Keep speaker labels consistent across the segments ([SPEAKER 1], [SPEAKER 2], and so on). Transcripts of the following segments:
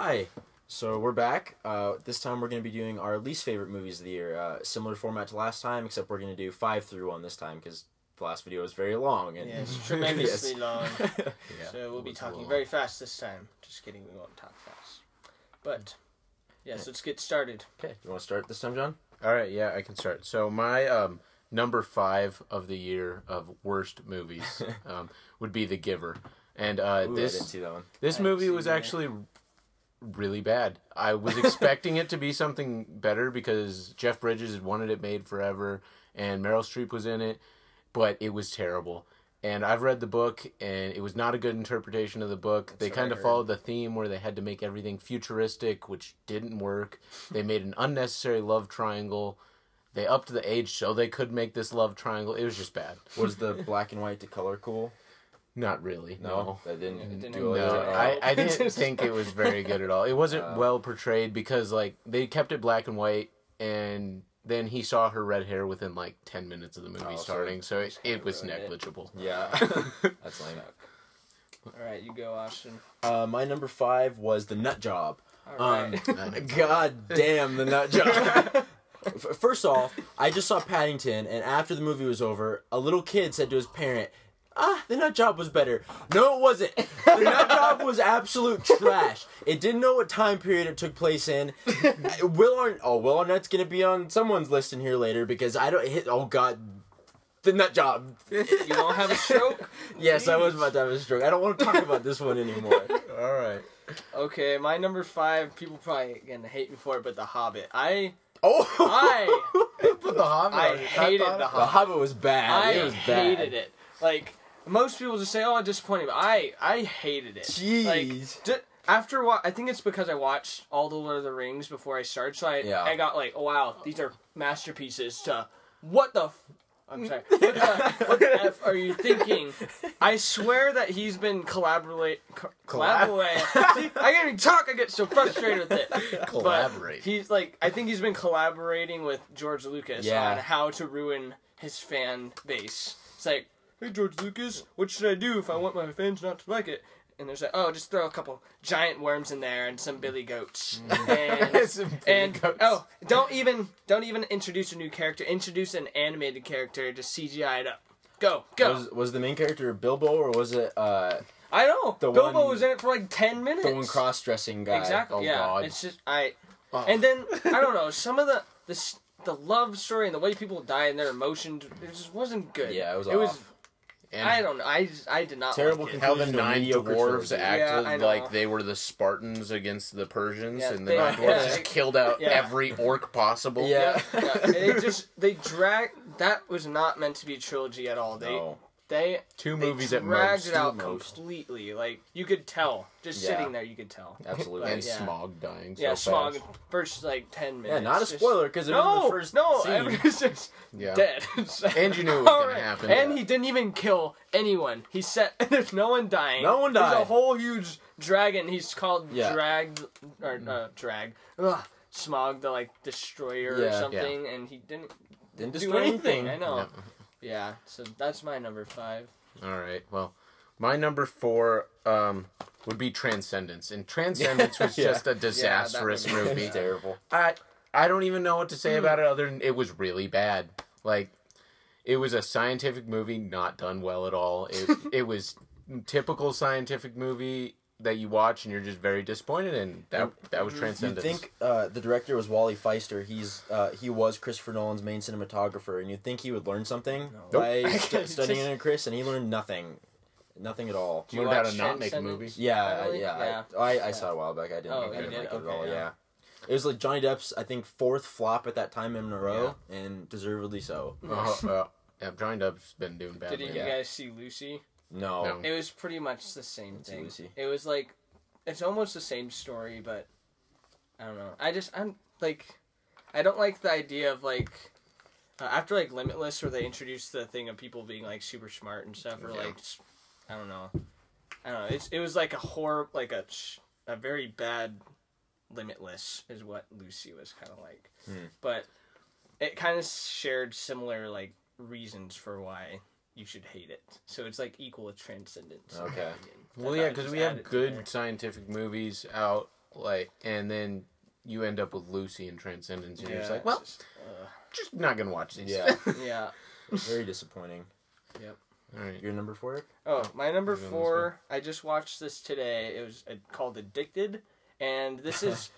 [SPEAKER 1] Hi. So we're back. This time we're going to be doing our least favorite movies of the year. Similar format to last time, except we're going to do 5 through 1 this time because the last video was very long. And
[SPEAKER 2] it's tremendously long.
[SPEAKER 1] Yeah.
[SPEAKER 2] So we'll be talking very fast this time. Just kidding, we won't talk fast. But, yes, let's get started.
[SPEAKER 1] Okay, you want to start this time, John?
[SPEAKER 3] All right, yeah, I can start. So my number 5 of the year of worst movies would be The Giver. And
[SPEAKER 1] Ooh, I didn't see that one.
[SPEAKER 3] This movie was actually really bad. I was expecting it to be something better because Jeff Bridges had wanted it made forever and Meryl Streep was in it, but it was terrible. And I've read the book and it was not a good interpretation of the book. They kind of followed the theme where they had to make everything futuristic, which didn't work. They made an unnecessary love triangle. They upped the age so they could make this love triangle. It was just bad.
[SPEAKER 1] Was the black and white to color cool?
[SPEAKER 3] Not really. No.
[SPEAKER 1] That didn't
[SPEAKER 2] didn't
[SPEAKER 1] do it.
[SPEAKER 3] No, I didn't think it was very good at all. It wasn't well portrayed because like they kept it black and white, and then he saw her red hair within like 10 minutes of the movie starting, so it was negligible.
[SPEAKER 1] Yeah, that's lame.
[SPEAKER 2] All right, you go, Austin.
[SPEAKER 1] My number 5 was The Nut Job.
[SPEAKER 2] All right.
[SPEAKER 1] God damn, The Nut Job. First off, I just saw Paddington, and after the movie was over, a little kid said to his parent, The Nut Job was better. No, it wasn't. The Nut Job was absolute trash. It didn't know what time period it took place in. Will Arnett's gonna be on someone's list in here later because I don't hit. Oh God, The Nut Job.
[SPEAKER 2] You don't have a stroke?
[SPEAKER 1] Yes, I was about to have a stroke. I don't want to talk about this one anymore.
[SPEAKER 3] All right.
[SPEAKER 2] Okay, my number 5. People probably gonna hate me for it, but The Hobbit.
[SPEAKER 1] I
[SPEAKER 3] put The Hobbit.
[SPEAKER 2] I hated The Hobbit.
[SPEAKER 1] The Hobbit was bad. It was bad.
[SPEAKER 2] Hated it. Like. Most people just say, "Oh, I'm disappointed," but I hated it.
[SPEAKER 1] Jeez.
[SPEAKER 2] Like, I think it's because I watched all the Lord of the Rings before I started, so I got like, "Oh wow, these are masterpieces." To what the? I'm sorry. What the F are you thinking? I swear that he's been collaborate. See, I can't even talk. I get so frustrated with it.
[SPEAKER 3] Collaborate.
[SPEAKER 2] But he's like, I think he's been collaborating with George Lucas on how to ruin his fan base. It's like, "Hey, George Lucas, what should I do if I want my fans not to like it?" And there's like, "Oh, just throw a couple giant worms in there and some billy goats." And don't even introduce a new character. Introduce an animated character. Just CGI it up. Go.
[SPEAKER 1] Was the main character Bilbo or was it?
[SPEAKER 2] I don't know. Bilbo was in it for like 10 minutes.
[SPEAKER 1] The one cross-dressing guy.
[SPEAKER 2] Exactly.
[SPEAKER 3] Oh, God.
[SPEAKER 2] It's just And then I don't know. Some of the love story and the way people die and their emotions, it just wasn't good.
[SPEAKER 1] Yeah, it was off.
[SPEAKER 2] And I don't know. I did not
[SPEAKER 1] terrible
[SPEAKER 2] like it.
[SPEAKER 3] How the 9 dwarves acted
[SPEAKER 2] like
[SPEAKER 3] they were the Spartans against the Persians, and the
[SPEAKER 2] they,
[SPEAKER 3] 9 dwarves just killed out every orc possible.
[SPEAKER 1] Yeah.
[SPEAKER 2] They dragged. That was not meant to be a trilogy at all. They
[SPEAKER 3] 2 movies at most.
[SPEAKER 2] Dragged it out completely. Like, you could tell. Just sitting there, you could tell.
[SPEAKER 1] Absolutely.
[SPEAKER 3] And Smaug dying so
[SPEAKER 2] Smaug,
[SPEAKER 3] fast.
[SPEAKER 2] first, like, 10 minutes.
[SPEAKER 1] Yeah, not a spoiler, because it was the first scene.
[SPEAKER 2] Everyone's just dead.
[SPEAKER 3] And you knew it was going to happen.
[SPEAKER 2] And he didn't even kill anyone. He said, there's no one dying.
[SPEAKER 1] No one died.
[SPEAKER 2] There's a whole huge dragon. He's called Drag. Smaug, the, like, destroyer or something. And he didn't
[SPEAKER 1] destroy anything.
[SPEAKER 2] I know. Yeah, so that's my number 5.
[SPEAKER 3] All right, well, my number 4 would be Transcendence, and Transcendence was just a disastrous movie.
[SPEAKER 1] Terrible.
[SPEAKER 3] I don't even know what to say about it other than it was really bad. Like, it was a scientific movie not done well at all. It was typical scientific movie that you watch and you're just very disappointed in. That was Transcendence.
[SPEAKER 1] You think the director was Wally Feister. He was Christopher Nolan's main cinematographer, and you'd think he would learn something by studying under Chris, and he learned nothing. Nothing at all.
[SPEAKER 3] You learned how to not make a movie?
[SPEAKER 1] Yeah. I saw it a while back. I didn't like it at all, yeah. It was like Johnny Depp's, I think, 4th flop at that time in a row, and deservedly so.
[SPEAKER 3] Yeah, Johnny Depp's been doing badly.
[SPEAKER 2] Did you guys see Lucy?
[SPEAKER 1] No.
[SPEAKER 2] It was pretty much the same thing. It was like, it's almost the same story, but I don't know. I don't like the idea of like, after like Limitless, where they introduced the thing of people being like super smart and stuff, or like, I don't know. It was like a horror, like a very bad Limitless is what Lucy was kind of like. But it kind of shared similar like reasons for why you should hate it. So it's like equal with Transcendence.
[SPEAKER 1] Okay.
[SPEAKER 3] Well, yeah, because we have good scientific movies out Like, and then you end up with Lucy in Transcendence, and you're just like,
[SPEAKER 2] well,
[SPEAKER 3] just not gonna watch these.
[SPEAKER 1] Yeah.
[SPEAKER 2] Yeah.
[SPEAKER 1] Very disappointing.
[SPEAKER 2] Yep.
[SPEAKER 3] All right.
[SPEAKER 1] Your number 4?
[SPEAKER 2] Oh, my number 4. I just watched this today. It was called Addicted, and this is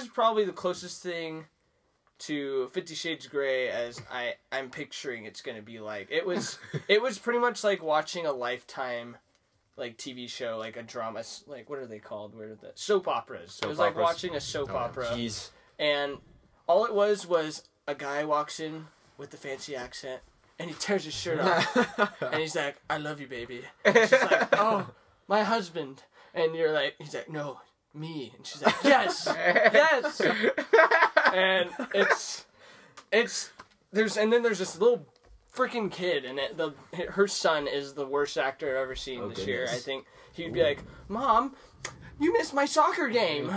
[SPEAKER 2] probably the closest thing to 50 Shades Grey as I'm picturing it's gonna be like. It was pretty much like watching a Lifetime like TV show, like a drama, like what are they called? Where are the soap operas? It was like watching a soap opera.
[SPEAKER 1] Jeez.
[SPEAKER 2] And all it was a guy walks in with the fancy accent. And he tears his shirt off. And he's like, I love you, baby. And she's like, oh, my husband. And you're like, he's like, no, me. And she's like, yes, yes. And there's this little freaking kid. And her son is the worst actor I've ever seen this year. I think he'd be like, Mom, you missed my soccer game.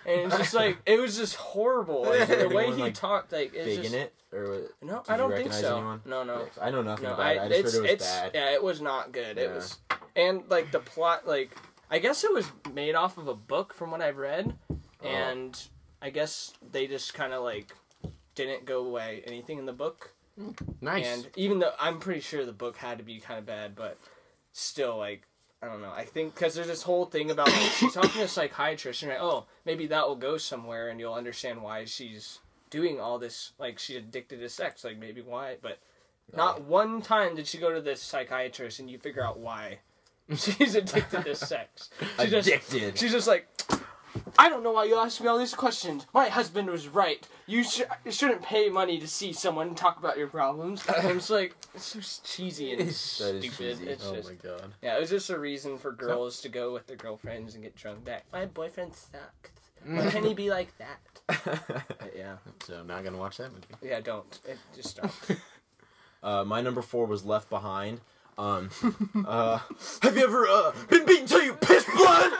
[SPEAKER 2] And it's just like, it was just horrible. Like, the way he talked, like, it's
[SPEAKER 1] big
[SPEAKER 2] just...
[SPEAKER 1] in it? Or
[SPEAKER 2] no, I don't think so.
[SPEAKER 1] Anyone?
[SPEAKER 2] No.
[SPEAKER 1] I know nothing about it. I just heard it was bad.
[SPEAKER 2] Yeah, it was not good.
[SPEAKER 1] Yeah.
[SPEAKER 2] It was... And, like, the plot, like... I guess it was made off of a book from what I've read. And I guess they just kind of, like, didn't go away anything in the book.
[SPEAKER 3] Nice.
[SPEAKER 2] And even though I'm pretty sure the book had to be kind of bad, but still, like... I don't know. I think because there's this whole thing about like, she's talking to a psychiatrist and like, oh, maybe that will go somewhere and you'll understand why she's doing all this. Like she's addicted to sex. Like maybe why, but not one time did she go to this psychiatrist and you figure out why she's addicted to sex. She's just like, I don't know why you asked me all these questions. My husband was right. You shouldn't pay money to see someone and talk about your problems. And it's like, it's just cheesy and stupid. It's
[SPEAKER 3] oh
[SPEAKER 2] just,
[SPEAKER 3] my god.
[SPEAKER 2] Yeah, it was just a reason for girls to go with their girlfriends and get drunk back. My boyfriend sucks. Why can't he be like that? But yeah.
[SPEAKER 3] So not gonna watch that movie.
[SPEAKER 2] Yeah, don't. Just stop.
[SPEAKER 1] My number 4 was Left Behind. Have you ever been beaten till you piss blood?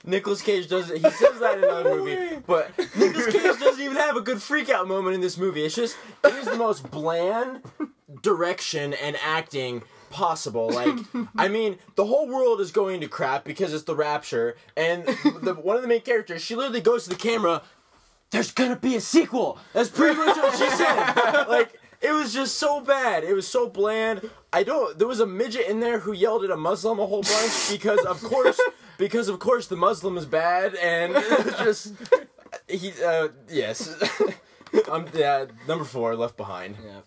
[SPEAKER 1] Nicolas Cage does it. He says that in another movie, but Nicolas Cage doesn't even have a good freak out moment in this movie. It is the most bland direction and acting possible. Like, I mean, the whole world is going to crap because it's the Rapture, and one of the main characters, she literally goes to the camera, there's gonna be a sequel. That's pretty much what she said. Like, it was just so bad. It was so bland. There was a midget in there who yelled at a Muslim a whole bunch because of course the Muslim is bad, and it was just yes. Number 4, Left Behind.
[SPEAKER 2] Yeah.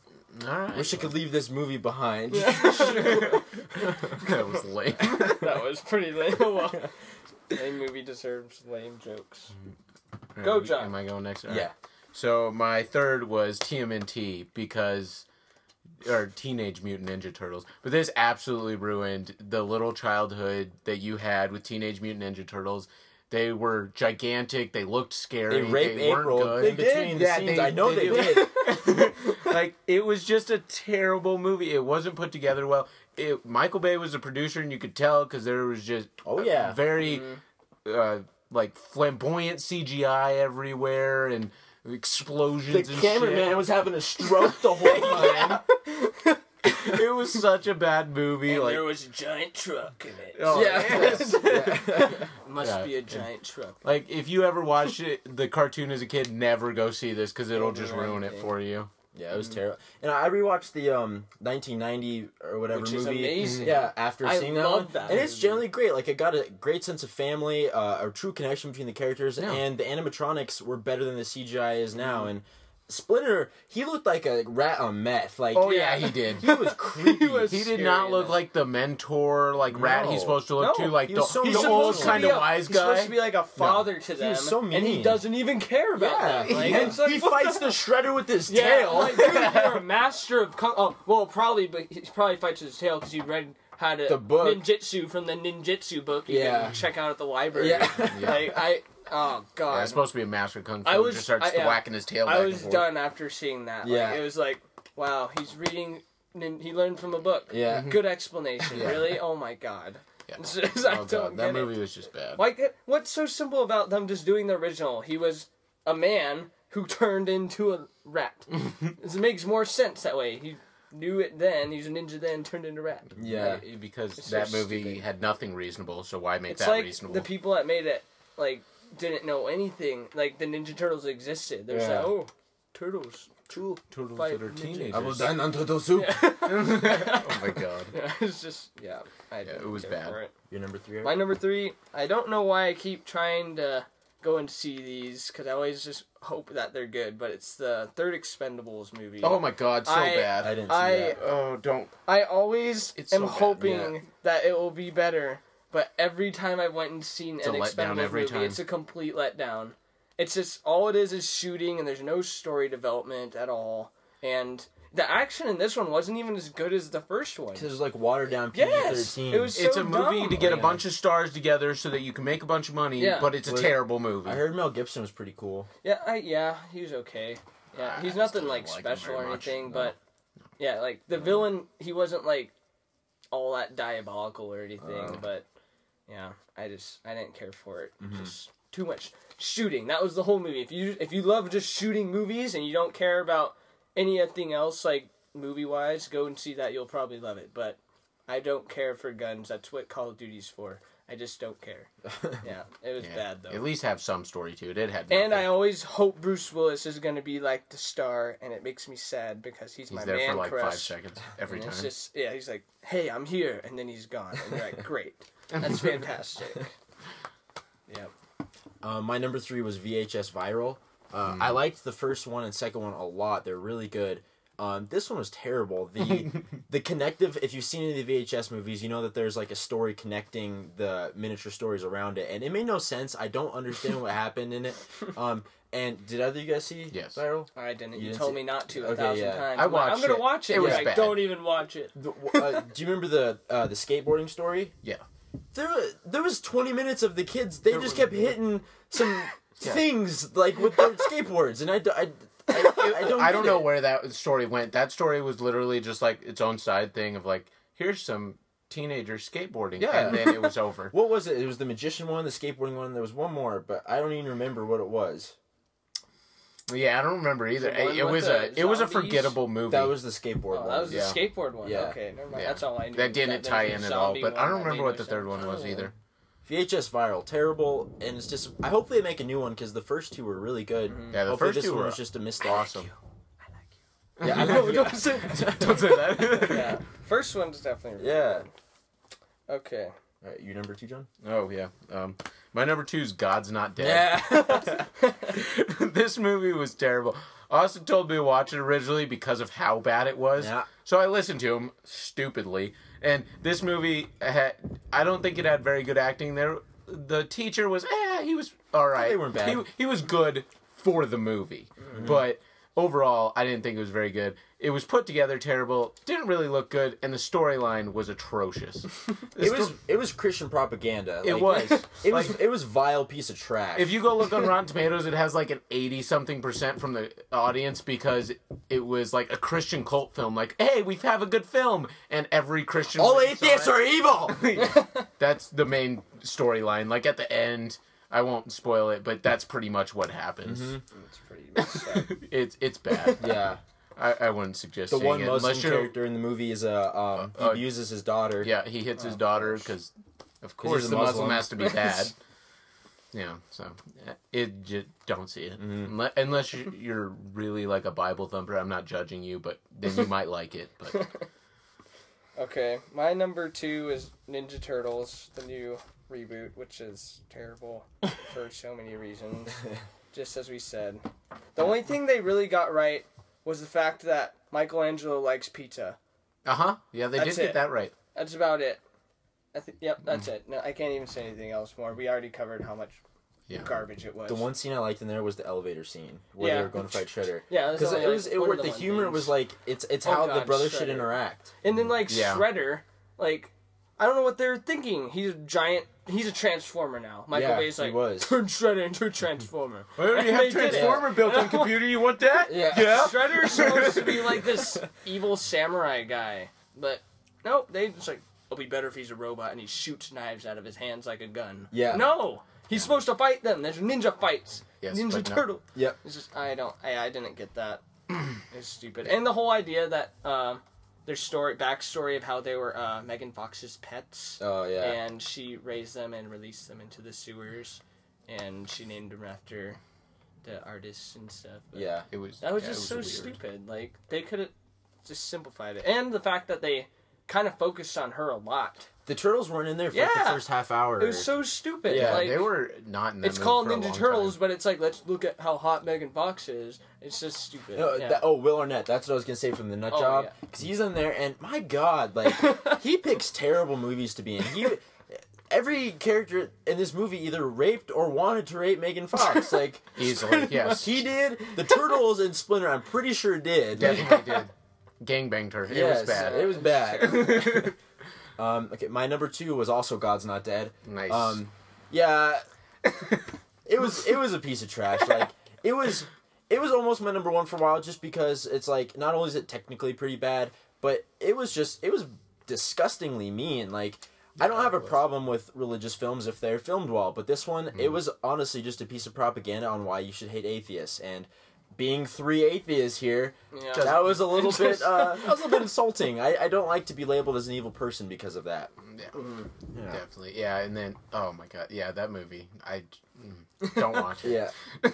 [SPEAKER 3] All right.
[SPEAKER 1] Wish I could leave this movie behind.
[SPEAKER 3] That was lame.
[SPEAKER 2] That was pretty lame. Well, lame movie deserves lame jokes. Go, John.
[SPEAKER 3] Am I going next?
[SPEAKER 1] Yeah.
[SPEAKER 3] So my third was TMNT or Teenage Mutant Ninja Turtles. But this absolutely ruined the little childhood that you had with Teenage Mutant Ninja Turtles. They were gigantic. They looked scary.
[SPEAKER 1] They raped
[SPEAKER 3] weren't
[SPEAKER 1] April
[SPEAKER 3] good.
[SPEAKER 1] in between the scenes. I know they did.
[SPEAKER 3] Like, it was just a terrible movie. It wasn't put together well. Michael Bay was the producer, and you could tell because there was just very like flamboyant CGI everywhere and explosions.
[SPEAKER 1] The cameraman was having a stroke the whole time.
[SPEAKER 3] It was such a bad movie.
[SPEAKER 2] And
[SPEAKER 3] like,
[SPEAKER 2] there was a giant truck in it.
[SPEAKER 3] oh,
[SPEAKER 1] Yes.
[SPEAKER 2] Must be a giant truck.
[SPEAKER 3] Like, if you ever watched the cartoon as a kid, never go see this because it'll just ruin it for you.
[SPEAKER 1] Yeah, it was terrible. And I rewatched the 1990 or whatever
[SPEAKER 2] Which
[SPEAKER 1] movie.
[SPEAKER 2] is amazing.
[SPEAKER 1] Yeah, after seeing that one.
[SPEAKER 2] that
[SPEAKER 1] And it's generally great. Like, it got a great sense of family, a true connection between the characters, and the animatronics were better than the CGI is now. And Splinter, he looked like a rat on meth. Like,
[SPEAKER 3] oh yeah, he did.
[SPEAKER 1] He was creepy.
[SPEAKER 3] He did not look like the mentor, like rat he's supposed to look to. Like
[SPEAKER 1] he was so
[SPEAKER 3] the
[SPEAKER 1] mean.
[SPEAKER 3] old kind of wise
[SPEAKER 2] He's
[SPEAKER 3] guy.
[SPEAKER 2] supposed to be like a father to them.
[SPEAKER 1] He was so mean.
[SPEAKER 2] And he doesn't even care about them. Like, it's like,
[SPEAKER 1] he fights the shredder with his tail.
[SPEAKER 2] Like, dude, you're a master of probably, but he probably fights with his tail because he read how to
[SPEAKER 1] the book
[SPEAKER 2] ninjutsu from the ninjutsu book. You can check out at the library. Like, oh god,
[SPEAKER 3] Yeah, it's supposed to be a master of kung fu.
[SPEAKER 2] I was
[SPEAKER 3] just starts whacking his tail.
[SPEAKER 2] I
[SPEAKER 3] back
[SPEAKER 2] was
[SPEAKER 3] and forth.
[SPEAKER 2] done after seeing that.
[SPEAKER 1] Yeah.
[SPEAKER 2] Like, it was like, wow, he's reading. He learned from a book.
[SPEAKER 1] Yeah.
[SPEAKER 2] Good explanation. Really? Oh my god.
[SPEAKER 3] Yeah.
[SPEAKER 2] It's just, I
[SPEAKER 3] Oh
[SPEAKER 2] don't
[SPEAKER 3] god, that
[SPEAKER 2] get
[SPEAKER 3] movie
[SPEAKER 2] it.
[SPEAKER 3] was just bad.
[SPEAKER 2] Like, what's so simple about them just doing the original? He was a man who turned into a rat. It makes more sense that way. He knew it then. He was a ninja then, turned into rap.
[SPEAKER 1] Yeah,
[SPEAKER 3] because
[SPEAKER 2] It's
[SPEAKER 3] that
[SPEAKER 2] so
[SPEAKER 3] movie
[SPEAKER 2] stupid.
[SPEAKER 3] had nothing reasonable. So why make
[SPEAKER 2] It's
[SPEAKER 3] that
[SPEAKER 2] like
[SPEAKER 3] reasonable?
[SPEAKER 2] the people that made it like didn't know anything. Like the Ninja Turtles existed. There's
[SPEAKER 1] Yeah.
[SPEAKER 2] like, oh, turtles.
[SPEAKER 3] Turtles
[SPEAKER 2] fight
[SPEAKER 3] that are
[SPEAKER 2] ninjas.
[SPEAKER 3] teenagers.
[SPEAKER 1] I will dine on turtle soup.
[SPEAKER 3] Oh my god.
[SPEAKER 2] Yeah, it's just
[SPEAKER 3] it was bad.
[SPEAKER 2] For it.
[SPEAKER 1] Your number 3.
[SPEAKER 2] My number 3. I don't know why I keep trying to go and see these because I always just hope that they're good. But it's the third Expendables movie.
[SPEAKER 3] Oh my god, so bad.
[SPEAKER 1] I didn't see that.
[SPEAKER 3] Oh, don't.
[SPEAKER 2] I always
[SPEAKER 3] It's
[SPEAKER 2] am
[SPEAKER 3] so bad,
[SPEAKER 2] hoping
[SPEAKER 1] yeah.
[SPEAKER 2] that it will be better, but every time I went and seen
[SPEAKER 3] It's
[SPEAKER 2] an
[SPEAKER 3] a letdown
[SPEAKER 2] Expendables
[SPEAKER 3] every
[SPEAKER 2] movie,
[SPEAKER 3] time.
[SPEAKER 2] it's a complete letdown. It's just all it is shooting, and there's no story development at all. And the action in this one wasn't even as good as the first one.
[SPEAKER 1] It was like watered down
[SPEAKER 2] Yes,
[SPEAKER 1] PG-13.
[SPEAKER 2] it was
[SPEAKER 3] It's
[SPEAKER 2] so
[SPEAKER 3] a movie
[SPEAKER 2] dumb.
[SPEAKER 3] to get a
[SPEAKER 1] Yeah.
[SPEAKER 3] bunch of stars together so that you can make a bunch of money,
[SPEAKER 2] Yeah.
[SPEAKER 3] but it's a
[SPEAKER 1] Well,
[SPEAKER 3] terrible movie.
[SPEAKER 1] I heard Mel Gibson was pretty cool.
[SPEAKER 2] Yeah, he was okay. Yeah,
[SPEAKER 3] I
[SPEAKER 2] he's
[SPEAKER 3] just
[SPEAKER 2] nothing
[SPEAKER 3] didn't
[SPEAKER 2] like
[SPEAKER 3] like him
[SPEAKER 2] special
[SPEAKER 3] very
[SPEAKER 2] or
[SPEAKER 3] much,
[SPEAKER 2] anything,
[SPEAKER 3] no.
[SPEAKER 2] but yeah, like the villain, he wasn't like all that diabolical or anything, but yeah, I didn't care for it. Just too much shooting. That was the whole movie. If you love just shooting movies and you don't care about anything else like movie wise, go and see that. You'll probably love it. But I don't care for guns. That's what Call of Duty's for. I just don't care. Yeah, it was bad though.
[SPEAKER 3] At least have some story to it. It had
[SPEAKER 2] And I
[SPEAKER 3] nothing.
[SPEAKER 2] always hope Bruce Willis is going to be like the star, and it makes me sad because he's my
[SPEAKER 3] there
[SPEAKER 2] man
[SPEAKER 3] for like
[SPEAKER 2] crush.
[SPEAKER 3] 5 seconds every
[SPEAKER 2] And
[SPEAKER 3] time.
[SPEAKER 2] it's just he's like, "Hey, I'm here," and then he's gone, and you're like, "Great, that's fantastic." Yep.
[SPEAKER 1] My number 3 was VHS Viral. I liked the first one and second one a lot. They're really good. This one was terrible. The connective, if you've seen any of the VHS movies, you know that there's like a story connecting the miniature stories around it, and it made no sense. I don't understand what happened in it. And did either of you guys see
[SPEAKER 3] Yes.
[SPEAKER 1] Viral?
[SPEAKER 2] I didn't. You
[SPEAKER 1] didn't
[SPEAKER 2] told
[SPEAKER 1] see-
[SPEAKER 2] me not to
[SPEAKER 1] Okay,
[SPEAKER 2] 1,000
[SPEAKER 1] yeah.
[SPEAKER 2] times.
[SPEAKER 3] I
[SPEAKER 2] I'm like,
[SPEAKER 3] watched
[SPEAKER 2] I'm gonna
[SPEAKER 3] it.
[SPEAKER 2] watch it.
[SPEAKER 3] It
[SPEAKER 2] You're
[SPEAKER 3] was
[SPEAKER 2] like,
[SPEAKER 3] bad.
[SPEAKER 2] don't even watch it.
[SPEAKER 1] Do you remember the skateboarding story?
[SPEAKER 3] Yeah.
[SPEAKER 1] There was 20 minutes of the kids. They just kept hitting some
[SPEAKER 3] Yeah.
[SPEAKER 1] things like with their skateboards, and I don't.
[SPEAKER 3] I don't
[SPEAKER 1] get
[SPEAKER 3] know
[SPEAKER 1] it.
[SPEAKER 3] where that story went. That story was literally just like its own side thing of like, here's some teenagers skateboarding,
[SPEAKER 1] Yeah.
[SPEAKER 3] and then it was over.
[SPEAKER 1] What was it? It was the magician one, the skateboarding one. There was one more, but I don't even remember what it was.
[SPEAKER 3] Yeah, I don't remember either.
[SPEAKER 2] The one
[SPEAKER 3] It
[SPEAKER 2] with
[SPEAKER 3] was
[SPEAKER 2] the
[SPEAKER 3] a
[SPEAKER 2] zombies?
[SPEAKER 3] forgettable movie.
[SPEAKER 1] That was the skateboard
[SPEAKER 2] Oh,
[SPEAKER 1] one.
[SPEAKER 2] that was the
[SPEAKER 3] Yeah.
[SPEAKER 2] skateboard one.
[SPEAKER 1] Yeah.
[SPEAKER 2] Okay, never mind.
[SPEAKER 3] Yeah.
[SPEAKER 2] That's all I knew.
[SPEAKER 3] That didn't
[SPEAKER 2] There
[SPEAKER 3] tie
[SPEAKER 2] was a
[SPEAKER 3] in at all,
[SPEAKER 2] zombie
[SPEAKER 3] but
[SPEAKER 2] one
[SPEAKER 3] I don't
[SPEAKER 2] that
[SPEAKER 3] remember
[SPEAKER 2] made
[SPEAKER 3] what
[SPEAKER 2] no
[SPEAKER 3] the third
[SPEAKER 2] sense.
[SPEAKER 3] one was either.
[SPEAKER 1] VHS Viral, terrible, and it's just. I hope they make a new one because the first two were really good.
[SPEAKER 3] Yeah, the
[SPEAKER 1] Hopefully
[SPEAKER 3] first
[SPEAKER 1] this
[SPEAKER 3] two
[SPEAKER 1] one
[SPEAKER 3] were
[SPEAKER 1] was just a mistake.
[SPEAKER 3] awesome.
[SPEAKER 1] Yeah, I like you.
[SPEAKER 3] Don't say that.
[SPEAKER 2] Yeah, first one's definitely really
[SPEAKER 1] Yeah.
[SPEAKER 2] good. Okay.
[SPEAKER 1] All right, you number 2, John?
[SPEAKER 3] Oh yeah. My number 2 is God's Not Dead.
[SPEAKER 1] Yeah.
[SPEAKER 3] This movie was terrible. Austin told me to watch it originally because of how bad it was.
[SPEAKER 1] Yeah.
[SPEAKER 3] So I listened to him stupidly. And this movie I don't think it had very good acting there. The teacher was he was all right.
[SPEAKER 1] They weren't bad.
[SPEAKER 3] He was good for the movie. But overall, I didn't think it was very good. It was put together terrible, didn't really look good, and the storyline was atrocious.
[SPEAKER 1] It was Christian propaganda.
[SPEAKER 3] It
[SPEAKER 1] Like,
[SPEAKER 3] was.
[SPEAKER 1] It was vile piece of trash.
[SPEAKER 3] If you go look on Rotten Tomatoes, it has like an 80-something% from the audience because it was like a Christian cult film. Like, hey, we have a good film, and every Christian
[SPEAKER 1] all
[SPEAKER 3] that saw
[SPEAKER 1] atheists
[SPEAKER 3] it-
[SPEAKER 1] are evil.
[SPEAKER 3] That's the main storyline. Like at the end, I won't spoil it, but that's pretty much what happens.
[SPEAKER 2] It's pretty messed up.
[SPEAKER 3] It's bad.
[SPEAKER 1] Yeah.
[SPEAKER 3] I wouldn't suggest
[SPEAKER 1] The
[SPEAKER 3] seeing
[SPEAKER 1] one
[SPEAKER 3] it
[SPEAKER 1] Muslim
[SPEAKER 3] unless you're.
[SPEAKER 1] character in the movie is he abuses his daughter.
[SPEAKER 3] Yeah, he hits his daughter because, of course,
[SPEAKER 1] he's a
[SPEAKER 3] the Muslim
[SPEAKER 1] Muslim.
[SPEAKER 3] has to be bad. Yeah, so it just don't see it unless you're really like a Bible thumper. I'm not judging you, but then you might like it. But
[SPEAKER 2] Okay, my number 2 is Ninja Turtles, the new reboot, which is terrible for so many reasons. Just as we said, the only thing they really got right was the fact that Michelangelo likes pizza.
[SPEAKER 3] yeah, they
[SPEAKER 2] That's
[SPEAKER 3] did get
[SPEAKER 2] it.
[SPEAKER 3] that right.
[SPEAKER 2] That's about it. Yep, that's it. No, I can't even say anything else more. We already covered how much garbage it was.
[SPEAKER 1] The one scene I liked in there was the elevator scene where they
[SPEAKER 2] Yeah.
[SPEAKER 1] were going to fight Shredder.
[SPEAKER 2] Yeah, that's
[SPEAKER 1] Because
[SPEAKER 2] only,
[SPEAKER 1] it
[SPEAKER 2] like,
[SPEAKER 1] was it
[SPEAKER 2] one of
[SPEAKER 1] worked.
[SPEAKER 2] the
[SPEAKER 1] The
[SPEAKER 2] one
[SPEAKER 1] humor
[SPEAKER 2] things.
[SPEAKER 1] was like it's
[SPEAKER 2] Oh,
[SPEAKER 1] how the
[SPEAKER 2] God,
[SPEAKER 1] brothers should
[SPEAKER 2] Shredder.
[SPEAKER 1] interact.
[SPEAKER 2] And then, like,
[SPEAKER 3] Yeah.
[SPEAKER 2] Shredder, like, I don't know what they're thinking. He's a giant. He's a transformer now. Michael
[SPEAKER 1] Yeah,
[SPEAKER 2] Bay's
[SPEAKER 1] he
[SPEAKER 2] like,
[SPEAKER 1] was.
[SPEAKER 2] turn Shredder into a transformer.
[SPEAKER 3] Well,
[SPEAKER 2] And
[SPEAKER 3] you
[SPEAKER 2] they
[SPEAKER 3] have
[SPEAKER 2] did it.
[SPEAKER 3] Transformer built on computer. You want that?
[SPEAKER 1] Yeah.
[SPEAKER 2] Shredder's supposed to be like this evil samurai guy, but nope. They just like, it'll be better if he's a robot and he shoots knives out of his hands like a gun.
[SPEAKER 1] Yeah.
[SPEAKER 2] No, he's supposed to fight them. There's ninja fights.
[SPEAKER 3] Yes,
[SPEAKER 2] Ninja
[SPEAKER 3] but no.
[SPEAKER 1] Yep.
[SPEAKER 2] It's just I didn't get that. It's stupid. And the whole idea that their backstory of how they were Megan Fox's pets.
[SPEAKER 1] Oh yeah.
[SPEAKER 2] And she raised them and released them into the sewers, and she named them after the artists and stuff. But
[SPEAKER 1] Yeah.
[SPEAKER 2] that was just so stupid. Like, they could have just simplified it. And the fact that they kind of focused on her a lot.
[SPEAKER 1] The turtles weren't in there for like, the first half hour.
[SPEAKER 2] It was so stupid.
[SPEAKER 3] Yeah,
[SPEAKER 2] like,
[SPEAKER 3] they were not in that
[SPEAKER 2] It's
[SPEAKER 3] movie
[SPEAKER 2] called
[SPEAKER 3] for a
[SPEAKER 2] Ninja
[SPEAKER 3] long
[SPEAKER 2] Turtles,
[SPEAKER 3] time.
[SPEAKER 2] but it's like, let's look at how hot Megan Fox is. It's just stupid.
[SPEAKER 1] Will Arnett. That's what I was gonna say from the Nut Job. Because he's in there, and my God, like he picks terrible movies to be in. Every character in this movie either raped or wanted to rape Megan Fox. Like
[SPEAKER 3] Easily, yes.
[SPEAKER 1] He did. The Turtles and Splinter, I'm pretty sure did.
[SPEAKER 3] Definitely did. Gangbanged her. It was bad.
[SPEAKER 1] It was bad. Okay, my number 2 was also God's Not Dead.
[SPEAKER 3] Nice.
[SPEAKER 1] Yeah, it was a piece of trash. Like it was almost my number 1 for a while, just because it's like not only is it technically pretty bad, but it was disgustingly mean. Like I don't have a problem with religious films if they're filmed well, but this one it was honestly just a piece of propaganda on why you should hate atheists. And being 3 atheists here, that was a little bit insulting. I don't like to be labeled as an evil person because of that.
[SPEAKER 3] Yeah. Definitely. Yeah, and then oh my God, yeah, that movie. I don't watch it.
[SPEAKER 1] Yeah.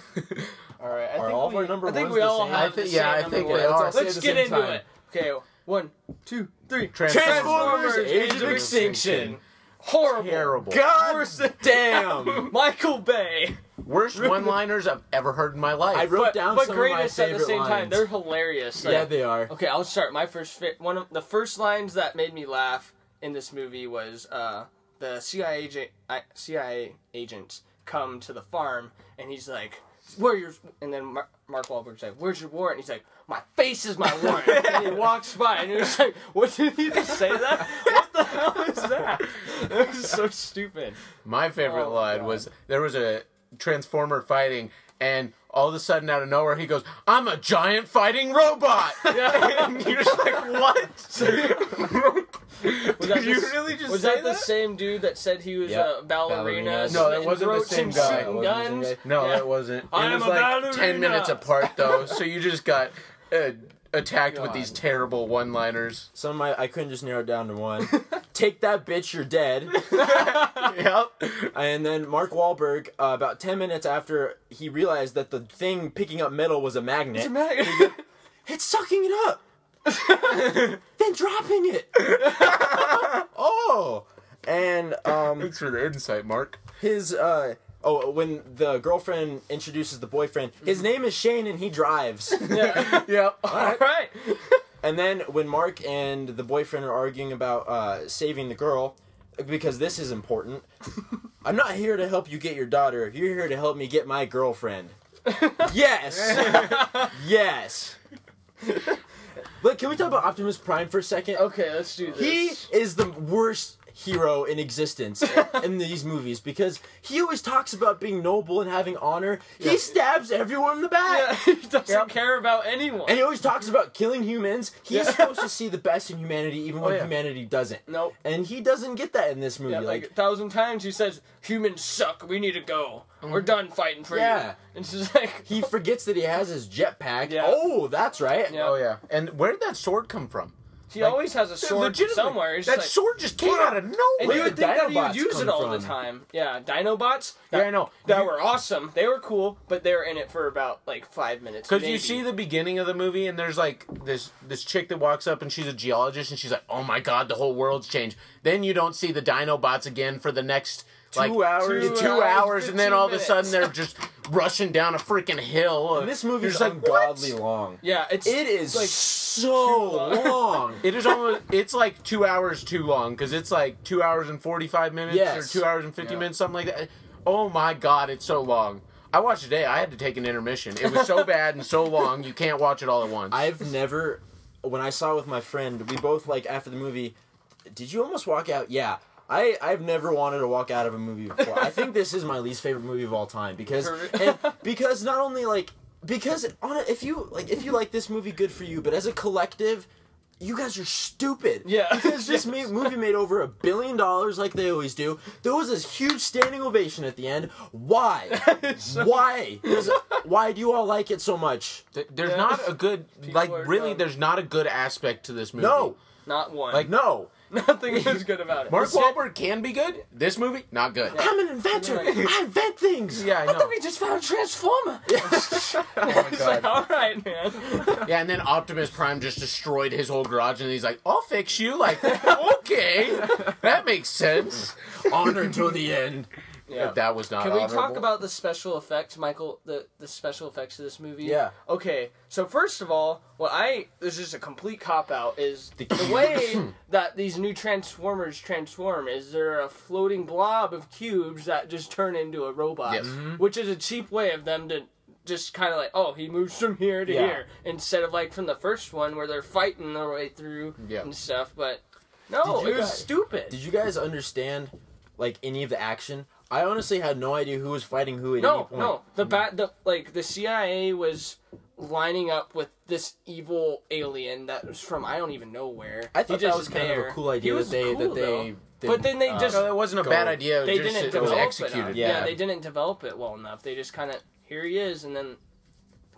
[SPEAKER 2] All right.
[SPEAKER 1] I
[SPEAKER 2] think we all have the same
[SPEAKER 3] I
[SPEAKER 2] number
[SPEAKER 3] think
[SPEAKER 2] one.
[SPEAKER 3] we are.
[SPEAKER 2] Let's get into it. Okay, 1, 2, 3.
[SPEAKER 1] Transformers: Age of Extinction.
[SPEAKER 2] Horrible.
[SPEAKER 3] Terrible.
[SPEAKER 1] God damn.
[SPEAKER 2] Michael Bay.
[SPEAKER 3] Worst one-liners I've ever heard in my life.
[SPEAKER 1] I wrote down
[SPEAKER 2] but
[SPEAKER 1] some of my
[SPEAKER 2] greatest at
[SPEAKER 1] favorite
[SPEAKER 2] the same
[SPEAKER 1] lines.
[SPEAKER 2] time. They're hilarious. Like,
[SPEAKER 1] Yeah, they are.
[SPEAKER 2] Okay, I'll start. My one of the first lines that made me laugh in this movie was the CIA agents come to the farm, and he's like, and then Mark Wahlberg's like, "Where's your warrant?" And he's like, "My face is my warrant." And he walks by, and he's like, "What, did he just say that? What the hell is that?" It was so stupid.
[SPEAKER 3] My favorite line was there was a Transformer fighting, and all of a sudden out of nowhere he goes, "I'm a giant fighting robot." And you're just like, what? Did you really just
[SPEAKER 2] was
[SPEAKER 3] say
[SPEAKER 2] that the same dude that said he was a ballerina?
[SPEAKER 3] No, that wasn't the same guy.
[SPEAKER 2] Shooting guns?
[SPEAKER 3] No, that wasn't. It
[SPEAKER 2] I am
[SPEAKER 3] was
[SPEAKER 2] a
[SPEAKER 3] like
[SPEAKER 2] ballerina.
[SPEAKER 3] 10 minutes apart though, so you just got attacked with these terrible one-liners.
[SPEAKER 1] I couldn't just narrow it down to one. Take that bitch, you're dead.
[SPEAKER 3] Yep.
[SPEAKER 1] And then Mark Wahlberg, about 10 minutes after he realized that the thing picking up metal was a magnet, it's sucking it up. Then dropping it. Oh. And
[SPEAKER 3] Thanks for the insight, Mark.
[SPEAKER 1] his when the girlfriend introduces the boyfriend, his name is Shane and he drives.
[SPEAKER 3] Yep.
[SPEAKER 2] All right.
[SPEAKER 1] And then when Mark and the boyfriend are arguing about saving the girl, because this is important, I'm not here to help you get your daughter. You're here to help me get my girlfriend. Yes! Yes! But can we talk about Optimus Prime for a second?
[SPEAKER 2] Okay, let's do this.
[SPEAKER 1] He is the worst hero in existence in these movies because he always talks about being noble and having honor. He stabs everyone in the back.
[SPEAKER 2] He doesn't care about anyone.
[SPEAKER 1] And he always talks about killing humans. He's supposed to see the best in humanity even when humanity doesn't.
[SPEAKER 2] Nope.
[SPEAKER 1] And he doesn't get that in this movie.
[SPEAKER 2] Yeah, like 1,000 times he says, "Humans suck, we need to go. We're done fighting for you." And it's just like...
[SPEAKER 1] he forgets that he has his jetpack.
[SPEAKER 2] Yeah.
[SPEAKER 1] Oh, that's right.
[SPEAKER 2] Yeah.
[SPEAKER 3] Oh, yeah. And where did that sword come from?
[SPEAKER 2] He always has a sword somewhere. It's
[SPEAKER 3] that
[SPEAKER 2] just
[SPEAKER 3] sword just came out of nowhere.
[SPEAKER 2] and you would think that he would
[SPEAKER 1] Dinobots
[SPEAKER 2] use it
[SPEAKER 1] come
[SPEAKER 2] all the
[SPEAKER 1] from?
[SPEAKER 2] time. Yeah, Dinobots.
[SPEAKER 3] Yeah, I know.
[SPEAKER 2] That were awesome. They were cool, but they were in it for about like 5 minutes.
[SPEAKER 3] Because you see the beginning of the movie, and there's like this chick that walks up, and she's a geologist, and she's like, "Oh my God, the whole world's changed." Then you don't see the Dinobots again for the next
[SPEAKER 1] 2 hours.
[SPEAKER 3] 2 hours, and then all of a
[SPEAKER 2] 15
[SPEAKER 3] sudden they're just rushing down a freaking hill.
[SPEAKER 1] And this movie is
[SPEAKER 3] like,
[SPEAKER 1] ungodly long.
[SPEAKER 2] Yeah,
[SPEAKER 1] It is
[SPEAKER 2] like
[SPEAKER 1] so long.
[SPEAKER 3] It is almost. It's like 2 hours too long because it's like 2 hours and 45 minutes
[SPEAKER 1] Yes.
[SPEAKER 3] or 2 hours and 50 minutes, something like that. Oh my God, it's so long. I watched it today. I had to take an intermission. It was so bad and so long. You can't watch it all at once.
[SPEAKER 1] I've never, when I saw it with my friend, we both like after the movie. Did you almost walk out? Yeah. I've never wanted to walk out of a movie before. I think this is my least favorite movie of all time because not only like if you like this movie, good for you, but as a collective, you guys are stupid.
[SPEAKER 2] Yeah.
[SPEAKER 1] Because this movie made over $1 billion like they always do. There was this huge standing ovation at the end. Why? Why? Why do you all like it so much?
[SPEAKER 3] There's not a good, there's not a good aspect to this movie.
[SPEAKER 1] No.
[SPEAKER 2] Not one.
[SPEAKER 1] Like, no.
[SPEAKER 2] Nothing is good about it.
[SPEAKER 3] Mark Wahlberg can be good. This movie, not good.
[SPEAKER 1] I'm an inventor. I invent things.
[SPEAKER 3] Yeah, I know.
[SPEAKER 2] I thought we just found a Transformer.
[SPEAKER 3] Oh my god.
[SPEAKER 2] All right, man.
[SPEAKER 3] Yeah, and then Optimus Prime just destroyed his whole garage, and he's like, "I'll fix you." Like, okay, that makes sense.
[SPEAKER 1] Honor till the end.
[SPEAKER 3] Yeah. That was not.
[SPEAKER 2] Can we
[SPEAKER 3] honorable.
[SPEAKER 2] talk about the special effects, Michael? The special effects of this movie.
[SPEAKER 1] Yeah.
[SPEAKER 2] Okay. So first of all, this is a complete cop out. Is the way that these new Transformers transform is they're a floating blob of cubes that just turn into a robot.
[SPEAKER 3] Yes.
[SPEAKER 2] Which is a cheap way of them to just kind of like, oh, he moves from here to here, instead of like from the first one where they're fighting their way through and stuff. But no, it was stupid.
[SPEAKER 1] Did you guys understand like any of the action? I honestly had no idea who was fighting who at any point.
[SPEAKER 2] No, the CIA was lining up with this evil alien that was from I don't even know where.
[SPEAKER 1] I thought that was kind of a cool idea that they
[SPEAKER 2] but then they just
[SPEAKER 3] no, that wasn't a bad idea.
[SPEAKER 2] They
[SPEAKER 3] just,
[SPEAKER 2] didn't
[SPEAKER 3] it
[SPEAKER 2] develop
[SPEAKER 3] was executed.
[SPEAKER 2] it. Yeah, they didn't develop it well enough. They just kind of here he is and then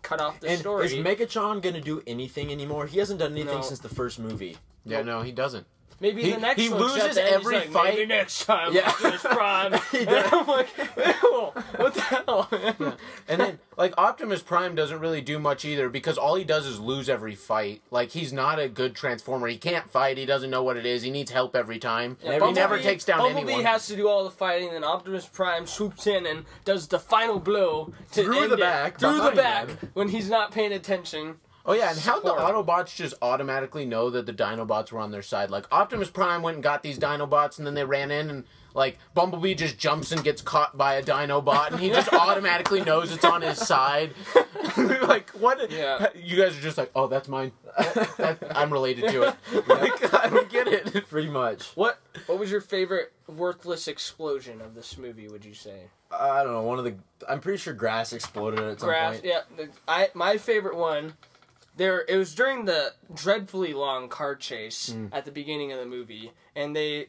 [SPEAKER 2] cut off the story.
[SPEAKER 1] Is Megatron gonna do anything anymore? He hasn't done anything since the first movie.
[SPEAKER 3] Yeah, no, he doesn't.
[SPEAKER 2] Maybe the next
[SPEAKER 3] he
[SPEAKER 2] one.
[SPEAKER 3] loses every
[SPEAKER 2] like,
[SPEAKER 3] fight.
[SPEAKER 2] Maybe next time.
[SPEAKER 1] Yeah.
[SPEAKER 2] Optimus Prime. And I'm like, ew, what the hell?
[SPEAKER 3] Yeah. And then, like, Optimus Prime doesn't really do much either because all he does is lose every fight. Like, he's not a good Transformer. He can't fight. He doesn't know what it is. He needs help every time.
[SPEAKER 2] Yeah,
[SPEAKER 3] he never takes down anyone.
[SPEAKER 2] Bumblebee has to do all the fighting, and then Optimus Prime swoops in and does the final blow to
[SPEAKER 1] Through
[SPEAKER 2] end
[SPEAKER 1] the back,
[SPEAKER 2] Through the
[SPEAKER 1] behind
[SPEAKER 2] back
[SPEAKER 1] them.
[SPEAKER 2] when he's not paying attention.
[SPEAKER 3] Oh, yeah, and how'd the
[SPEAKER 2] Horrible.
[SPEAKER 3] Autobots just automatically know that the Dinobots were on their side? Like, Optimus Prime went and got these Dinobots, and then they ran in, and, like, Bumblebee just jumps and gets caught by a Dinobot, and he just automatically knows it's on his side. Like, what?
[SPEAKER 2] Yeah.
[SPEAKER 3] You guys are just like, oh, that's mine. I'm related to it. Like, I don't get it.
[SPEAKER 1] Pretty much.
[SPEAKER 2] What was your favorite worthless explosion of this movie, would you say?
[SPEAKER 1] I don't know. I'm pretty sure grass exploded at some point.
[SPEAKER 2] Yeah. My favorite one... It was during the dreadfully long car chase at the beginning of the movie, and they're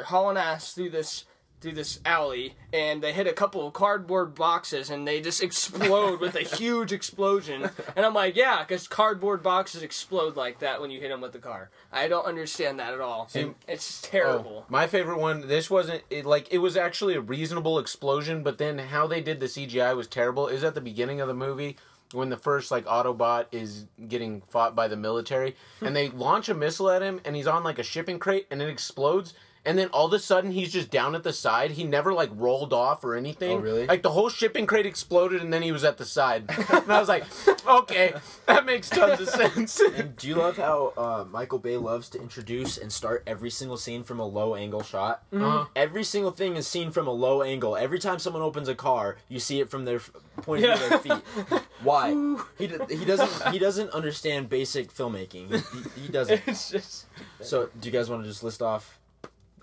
[SPEAKER 2] hauling ass through this alley, and they hit a couple of cardboard boxes, and they just explode with a huge explosion. And I'm like, yeah, because cardboard boxes explode like that when you hit them with the car. I don't understand that at all. It's terrible.
[SPEAKER 3] Oh, my favorite one, this wasn't, it was actually a reasonable explosion, but then how they did the CGI was terrible. It was at the beginning of the movie, when the first, like, Autobot is getting fought by the military, and they launch a missile at him, and he's on, like, a shipping crate, and it explodes, and then all of a sudden, he's just down at the side. He never, like, rolled off or anything.
[SPEAKER 1] Oh, really?
[SPEAKER 3] Like, the whole shipping crate exploded, and then he was at the side. And I was like, okay, that makes tons of sense.
[SPEAKER 1] And do you love how Michael Bay loves to introduce and start every single scene from a low-angle shot?
[SPEAKER 3] Uh-huh.
[SPEAKER 1] Every single thing is seen from a low angle. Every time someone opens a car, you see it from their pointing to their feet. Why? He doesn't understand basic filmmaking. He doesn't.
[SPEAKER 2] It's just...
[SPEAKER 1] So, do you guys want to just list off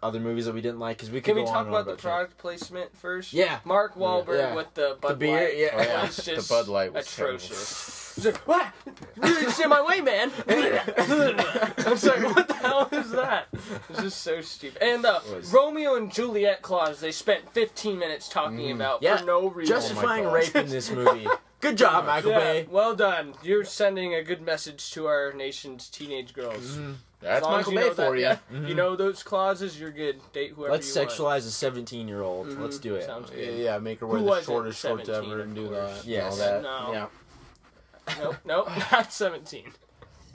[SPEAKER 1] other movies that we didn't like? Because we could
[SPEAKER 2] Can we
[SPEAKER 1] go
[SPEAKER 2] talk
[SPEAKER 1] on and
[SPEAKER 2] about
[SPEAKER 1] on
[SPEAKER 2] the
[SPEAKER 1] about
[SPEAKER 2] product placement first?
[SPEAKER 1] Yeah.
[SPEAKER 2] Mark Wahlberg
[SPEAKER 1] Yeah.
[SPEAKER 2] with the Bud
[SPEAKER 1] beer,
[SPEAKER 2] Light.
[SPEAKER 1] yeah.
[SPEAKER 3] Oh, yeah.
[SPEAKER 2] Was just
[SPEAKER 3] The Bud Light was
[SPEAKER 2] atrocious. He's like, what? You didn't stand my way, man. I was like, what the hell is that? It's just so stupid. And the Romeo and Juliet clause they spent 15 minutes talking about for no reason.
[SPEAKER 1] Justifying
[SPEAKER 3] God.
[SPEAKER 1] rape in this movie. Good job, Michael Bay.
[SPEAKER 2] Well done. You're sending a good message to our nation's teenage girls.
[SPEAKER 3] That's
[SPEAKER 2] As long as
[SPEAKER 3] Michael
[SPEAKER 2] you
[SPEAKER 3] Bay
[SPEAKER 2] know
[SPEAKER 3] for
[SPEAKER 2] that,
[SPEAKER 3] you.
[SPEAKER 2] You know those clauses, you're good. Date whoever
[SPEAKER 1] Let's
[SPEAKER 2] you want.
[SPEAKER 1] sexualize a 17-year-old. Let's do it.
[SPEAKER 2] Sounds good.
[SPEAKER 3] Yeah, make her wear
[SPEAKER 2] Who
[SPEAKER 3] the
[SPEAKER 2] wasn't
[SPEAKER 3] shortest shorts
[SPEAKER 2] 17,
[SPEAKER 3] ever and do
[SPEAKER 2] of
[SPEAKER 3] that.
[SPEAKER 2] course?
[SPEAKER 1] Yes.
[SPEAKER 3] And all that.
[SPEAKER 2] No.
[SPEAKER 3] Yeah.
[SPEAKER 2] Nope, not 17.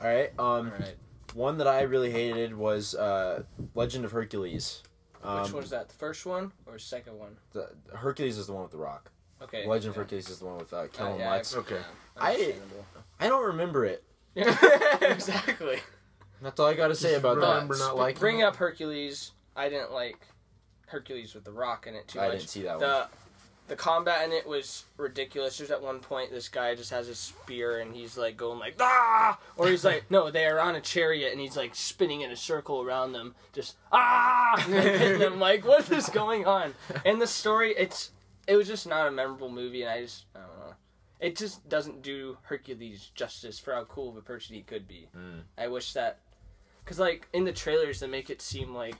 [SPEAKER 1] All right.
[SPEAKER 2] Alright.
[SPEAKER 1] One that I really hated was Legend of Hercules.
[SPEAKER 2] Which one's that? The first one or second one?
[SPEAKER 1] The Hercules is the one with the Rock.
[SPEAKER 2] Okay.
[SPEAKER 1] Legend of Hercules is the one with Kellen
[SPEAKER 2] yeah,
[SPEAKER 1] Lutz.
[SPEAKER 3] Okay.
[SPEAKER 1] I don't remember it.
[SPEAKER 2] Exactly.
[SPEAKER 1] That's all I got to say about that.
[SPEAKER 3] remember not liking
[SPEAKER 2] Bring
[SPEAKER 3] it?
[SPEAKER 2] up Hercules. I didn't like Hercules with the Rock in it too much.
[SPEAKER 1] I didn't see that one.
[SPEAKER 2] The combat in it was ridiculous. There's at one point this guy just has a spear and he's like going like ah, or he's like no, they are on a chariot and he's like spinning in a circle around them, just ah, and hitting them like what is going on? And the story, it was just not a memorable movie, and I don't know. It just doesn't do Hercules justice for how cool of a person he could be. I wish that because like in the trailers they make it seem like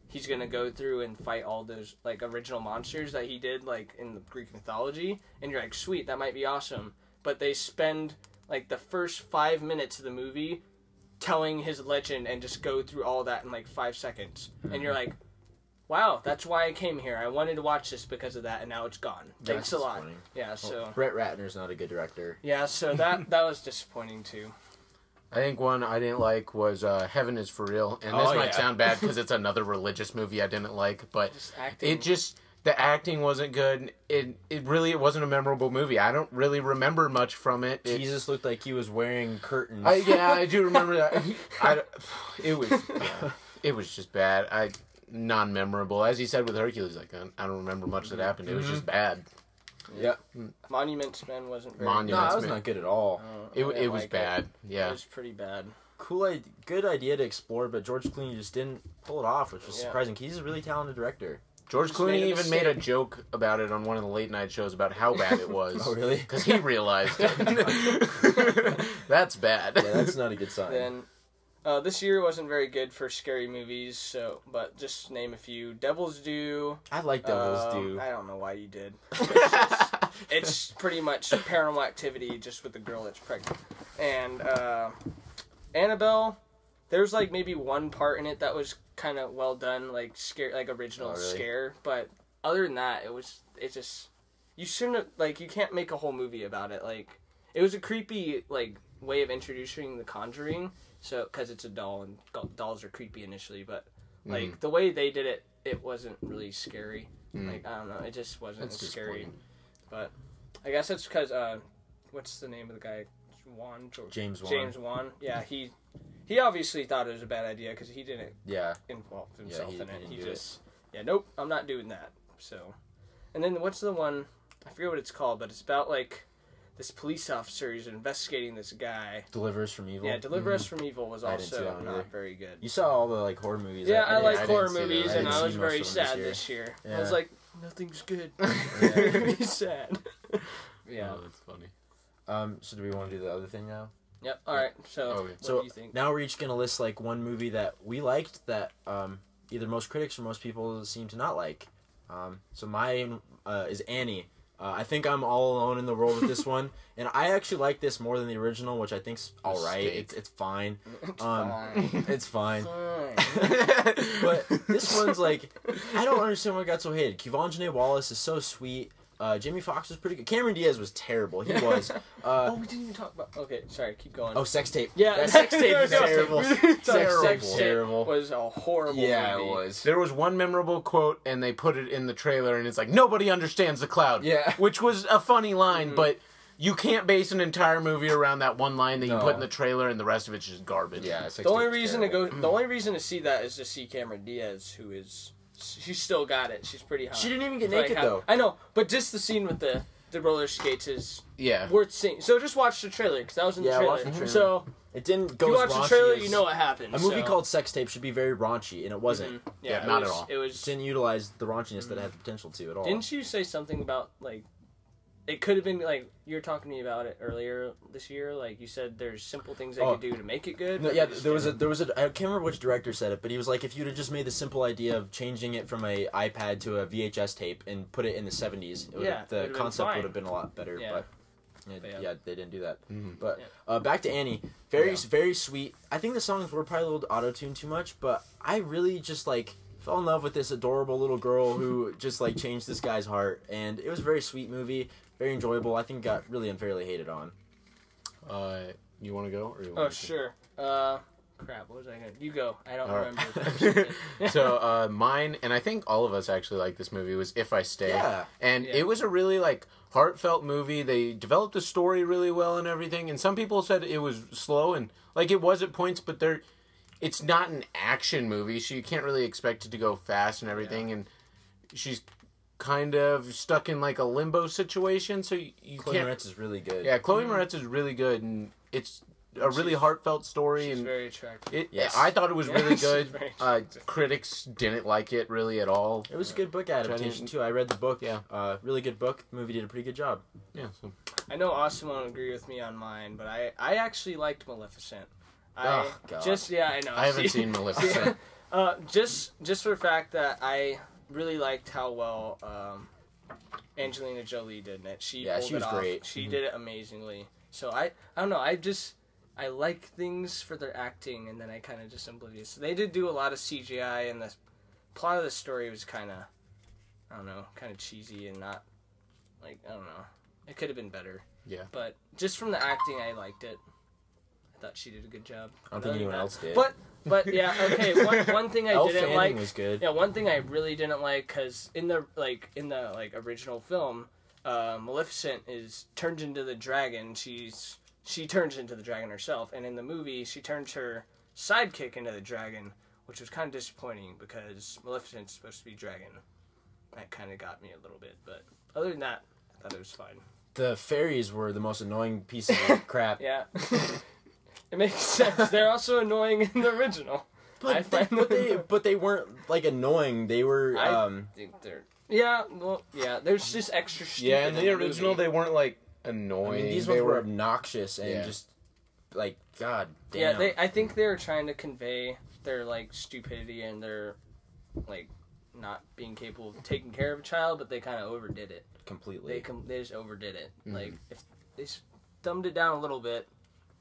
[SPEAKER 2] he's gonna go through and fight all those like original monsters that he did like in the Greek mythology, and you're like, sweet, that might be awesome. But they spend like the first 5 minutes of the movie telling his legend and just go through all that in like 5 seconds, and you're like, wow, that's why I came here. I wanted to watch this because of that, and now it's gone. Thanks a lot. Yeah, so
[SPEAKER 1] Brett Ratner's not a good director.
[SPEAKER 2] Yeah, so that was disappointing too.
[SPEAKER 3] I think one I didn't like was Heaven is for Real, and this might sound bad because it's another religious movie I didn't like, but the acting wasn't good. It wasn't a memorable movie. I don't really remember much from it.
[SPEAKER 1] Jesus looked like he was wearing curtains.
[SPEAKER 3] I do remember that. It was just bad. Non-memorable. As he said with Hercules, like I don't remember much that happened. It was just bad.
[SPEAKER 1] Yep.
[SPEAKER 2] Monuments Men wasn't very
[SPEAKER 1] good. No, that was not good at all.
[SPEAKER 3] It was bad. Yeah.
[SPEAKER 2] It was pretty bad.
[SPEAKER 1] Good idea to explore, but George Clooney just didn't pull it off, which was surprising. He's a really talented director.
[SPEAKER 3] George Clooney even made a joke about it on one of the late night shows about how bad it was.
[SPEAKER 1] Oh, really?
[SPEAKER 3] Because he realized it. That's bad.
[SPEAKER 1] Yeah, that's not a good sign.
[SPEAKER 2] Then, this year wasn't very good for scary movies, but just name a few. Devil's Due.
[SPEAKER 1] I like Devil's Due.
[SPEAKER 2] I don't know why you did. It's pretty much Paranormal Activity, just with the girl that's pregnant. And Annabelle, there's like maybe one part in it that was kind of well done, like scare, like original scare. But other than that, you shouldn't have, like, you can't make a whole movie about it. Like, it was a creepy like way of introducing The Conjuring. So, because it's a doll, and dolls are creepy initially, but like the way they did it, it wasn't really scary. Like, I don't know, it just wasn't scary. But I guess that's because what's the name of the guy?
[SPEAKER 1] James Wan.
[SPEAKER 2] James Wan. Yeah, he obviously thought it was a bad idea because he didn't involve himself in it. He just nope, I'm not doing that. So, and then what's the one? I forget what it's called, but it's about like this police officer who's investigating this guy.
[SPEAKER 1] Deliver Us from Evil.
[SPEAKER 2] Yeah, Deliver Us from Evil was also not very good.
[SPEAKER 1] You saw all the like horror movies.
[SPEAKER 2] Yeah, I like horror movies, and I was very sad this year. Yeah. I was like, nothing's good. Be sad. Yeah,
[SPEAKER 3] oh, that's funny.
[SPEAKER 1] So do we want to do the other thing now?
[SPEAKER 2] Yep. All right. So, what do you think?
[SPEAKER 1] Now we're each gonna list like one movie that we liked that either most critics or most people seem to not like. So mine is Annie. I think I'm all alone in the world with this one, and I actually like this more than the original, which I think's all right. It's fine. It's fine. But this one's like, I don't understand why it got so hated. Kevon Wallace is so sweet. Jamie Foxx was pretty good. Cameron Diaz was terrible. He was.
[SPEAKER 2] We didn't even talk about. Okay, sorry. Keep going.
[SPEAKER 1] Oh, Sex Tape.
[SPEAKER 2] Yeah,
[SPEAKER 1] that Sex Tape was terrible.
[SPEAKER 2] Sex Tape was a horrible movie.
[SPEAKER 1] Yeah, it was.
[SPEAKER 3] There was one memorable quote, and they put it in the trailer, and it's like, nobody understands the cloud.
[SPEAKER 1] Yeah.
[SPEAKER 3] Which was a funny line, but you can't base an entire movie around that one line that you put in the trailer, and the rest of it's just garbage.
[SPEAKER 1] Yeah.
[SPEAKER 2] The only reason to see that is to see Cameron Diaz, who is. She's still got it. She's pretty hot.
[SPEAKER 1] She didn't even get naked, though.
[SPEAKER 2] I know, but just the scene with the roller skates is worth seeing. So just watch the trailer, because that was in the trailer.
[SPEAKER 1] Watch the trailer.
[SPEAKER 2] So
[SPEAKER 1] it didn't go
[SPEAKER 2] if you
[SPEAKER 1] as
[SPEAKER 2] watch the trailer,
[SPEAKER 1] as...
[SPEAKER 2] you know what happened.
[SPEAKER 1] A movie called Sex Tape should be very raunchy, and it wasn't.
[SPEAKER 2] Yeah,
[SPEAKER 3] not at all.
[SPEAKER 2] It
[SPEAKER 1] didn't utilize the raunchiness that it had the potential to at all.
[SPEAKER 2] Didn't you say something about, like, it could have been, like, you were talking to me about it earlier this year, like, you said there's simple things they could do to make it good?
[SPEAKER 1] No, yeah, there was a, I can't remember which director said it, but he was like, if you'd have just made the simple idea of changing it from a iPad to a VHS tape and put it in the 70s, the concept would have been a lot better, but they didn't do that. But back to Annie, very sweet. I think the songs were probably a little auto-tuned too much, but I really just, like, fell in love with this adorable little girl who just, like, changed this guy's heart, and it was a very sweet movie. Very enjoyable. I think it got really unfairly hated on.
[SPEAKER 3] You want to go? Or you
[SPEAKER 2] want
[SPEAKER 3] sure.
[SPEAKER 2] Crap, what was I going to... You go. I don't remember.
[SPEAKER 3] So, mine, and I think all of us actually like this movie, was If I Stay.
[SPEAKER 1] Yeah.
[SPEAKER 3] And it was a really, like, heartfelt movie. They developed the story really well and everything, and some people said it was slow, and, like, it was at points, but it's not an action movie, so you can't really expect it to go fast and everything, and she's kind of stuck in like a limbo situation, so you
[SPEAKER 1] Chloe
[SPEAKER 3] can't...
[SPEAKER 1] Moretz is really good.
[SPEAKER 3] Yeah, Chloe Moretz is really good, and it's a really heartfelt story.
[SPEAKER 2] She's
[SPEAKER 3] and
[SPEAKER 2] very attractive.
[SPEAKER 3] I thought it was really good. Critics didn't like it really at all.
[SPEAKER 1] It was a good book adaptation too. I read the book.
[SPEAKER 3] Yeah.
[SPEAKER 1] Really good book. The movie did a pretty good job.
[SPEAKER 3] Yeah. So.
[SPEAKER 2] I know Austin won't agree with me on mine, but I actually liked Maleficent.
[SPEAKER 1] Oh, God.
[SPEAKER 2] I know.
[SPEAKER 3] I haven't seen Maleficent.
[SPEAKER 2] Just for the fact that I really liked how well Angelina Jolie did in it. She
[SPEAKER 1] was
[SPEAKER 2] it off.
[SPEAKER 1] great.
[SPEAKER 2] She did it amazingly. So I don't know. I like things for their acting, and then I kind of just oblivious. So they did do a lot of CGI, and the plot of the story was kind of, I don't know, kind of cheesy and not, like, I don't know. It could have been better.
[SPEAKER 3] Yeah.
[SPEAKER 2] But just from the acting, I liked it. I thought she did a good job.
[SPEAKER 1] I don't think anyone else did.
[SPEAKER 2] But yeah, okay. One thing I didn't like
[SPEAKER 1] was good.
[SPEAKER 2] Yeah, one thing I really didn't like, because in the original film, Maleficent turns into the dragon. She turns into the dragon herself, and in the movie, she turns her sidekick into the dragon, which was kind of disappointing because Maleficent's supposed to be dragon. That kind of got me a little bit, but other than that, I thought it was fine.
[SPEAKER 1] The fairies were the most annoying pieces of crap.
[SPEAKER 2] Yeah. It makes sense. They're also annoying in the original.
[SPEAKER 1] But they weren't like annoying. They were.
[SPEAKER 2] I think they're. Yeah, well, yeah. There's just extra stupid.
[SPEAKER 3] Yeah, in the original,
[SPEAKER 2] movie.
[SPEAKER 3] they weren't like annoying.
[SPEAKER 1] I mean, these ones were obnoxious and just like, god damn.
[SPEAKER 2] Yeah, I think they were trying to convey their like stupidity and their like not being capable of taking care of a child, but they kind of overdid it
[SPEAKER 1] completely.
[SPEAKER 2] They just overdid it. Mm-hmm. Like if they dumbed it down a little bit,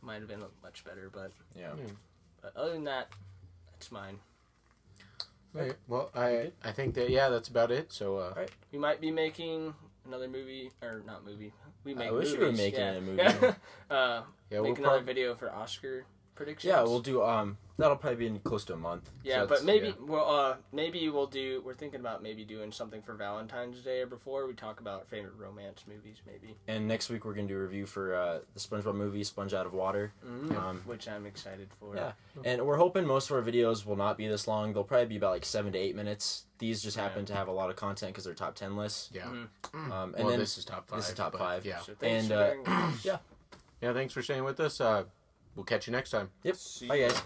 [SPEAKER 2] might have been much better. But
[SPEAKER 1] yeah.
[SPEAKER 2] But other than that, that's mine.
[SPEAKER 3] Right. Well, I think that that's about it. So
[SPEAKER 1] right.
[SPEAKER 2] We might be making another movie or not movie. We make.
[SPEAKER 1] I wish
[SPEAKER 2] movies.
[SPEAKER 1] we were making a movie.
[SPEAKER 2] Make another video for Oscar predictions.
[SPEAKER 1] Yeah, we'll do. That'll probably be in close to a month.
[SPEAKER 2] Yeah, so but maybe we'll do. We're thinking about maybe doing something for Valentine's Day or before. We talk about favorite romance movies, maybe.
[SPEAKER 1] And next week we're gonna do a review for the SpongeBob movie, Sponge Out of Water,
[SPEAKER 2] which I'm excited for.
[SPEAKER 1] Yeah, and we're hoping most of our videos will not be this long. They'll probably be about like 7 to 8 minutes. These just happen to have a lot of content because they're top 10 lists.
[SPEAKER 3] Yeah.
[SPEAKER 1] And
[SPEAKER 3] well,
[SPEAKER 1] then
[SPEAKER 3] this is top 5.
[SPEAKER 1] This is top 5.
[SPEAKER 3] Yeah.
[SPEAKER 2] So thanks for
[SPEAKER 1] yeah.
[SPEAKER 3] Yeah. Thanks for staying with us. We'll catch you next time.
[SPEAKER 1] Yep. Bye, guys.